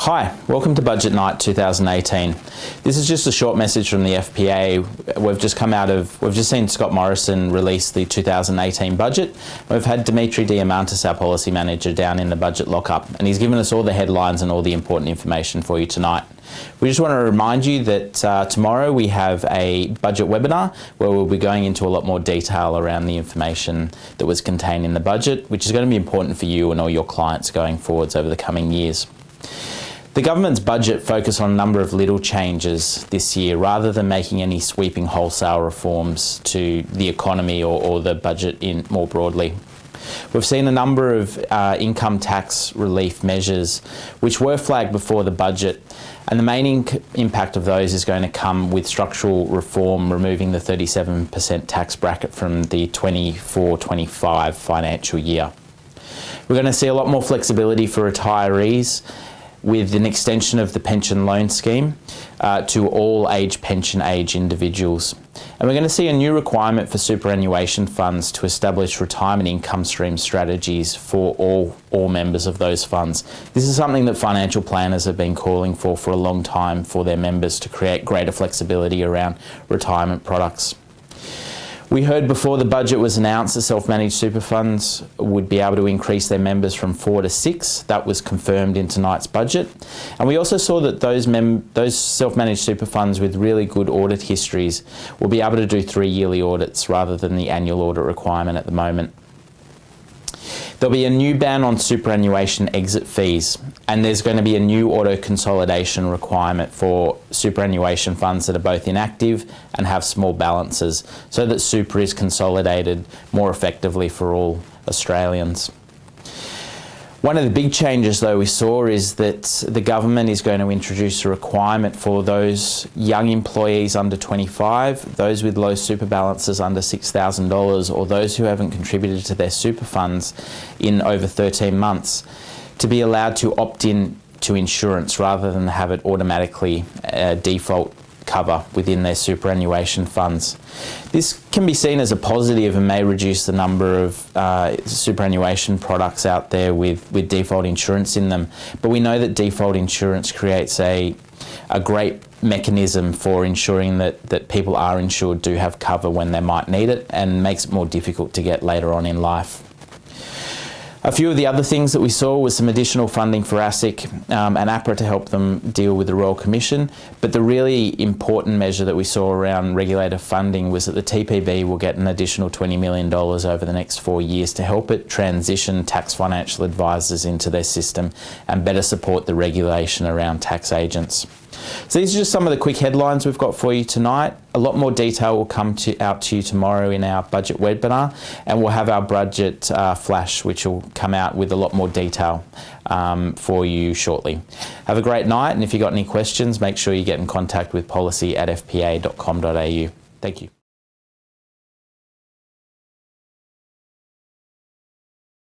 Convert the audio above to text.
Hi, welcome to Budget Night 2018. This is just a short message from the FPA. We've just seen Scott Morrison release the 2018 budget. We've had Dimitri Diamantis, our policy manager, down in the budget lockup, and he's given us all the headlines and all the important information for you tonight. We just want to remind you that tomorrow we have a budget webinar where we'll be going into a lot more detail around the information that was contained in the budget, which is going to be important for you and all your clients going forwards over the coming years. The government's budget focused on a number of little changes this year rather than making any sweeping wholesale reforms to the economy or the budget more broadly. We've seen a number of income tax relief measures which were flagged before the budget, and the main impact of those is going to come with structural reform, removing the 37% tax bracket from the 24-25 financial year. We're going to see a lot more flexibility for retirees, with an extension of the pension loan scheme to all pension age individuals. And we're going to see a new requirement for superannuation funds to establish retirement income stream strategies for all members of those funds. This is something that financial planners have been calling for a long time for their members to create greater flexibility around retirement products. We heard before the budget was announced that self-managed super funds would be able to increase their members from 4 to 6. That was confirmed in tonight's budget. And we also saw that those self-managed super funds with really good audit histories will be able to do 3 yearly audits rather than the annual audit requirement at the moment. There'll be a new ban on superannuation exit fees, and there's going to be a new auto consolidation requirement for superannuation funds that are both inactive and have small balances, so that super is consolidated more effectively for all Australians. One of the big changes though we saw is that the government is going to introduce a requirement for those young employees under 25, those with low super balances under $6,000, or those who haven't contributed to their super funds in over 13 months, to be allowed to opt in to insurance rather than have it automatically default cover within their superannuation funds. This can be seen as a positive and may reduce the number of superannuation products out there with default insurance in them. But we know that default insurance creates a great mechanism for ensuring that people are insured, do have cover when they might need it, and makes it more difficult to get later on in life. A few of the other things that we saw was some additional funding for ASIC and APRA to help them deal with the Royal Commission, but the really important measure that we saw around regulator funding was that the TPB will get an additional $20 million over the next 4 years to help it transition tax financial advisors into their system and better support the regulation around tax agents. So these are just some of the quick headlines we've got for you tonight. A lot more detail will come out to you tomorrow in our budget webinar, and we'll have our budget flash, which will come out with a lot more detail for you shortly. Have a great night, and if you've got any questions, make sure you get in contact with policy@fpa.com.au. Thank you.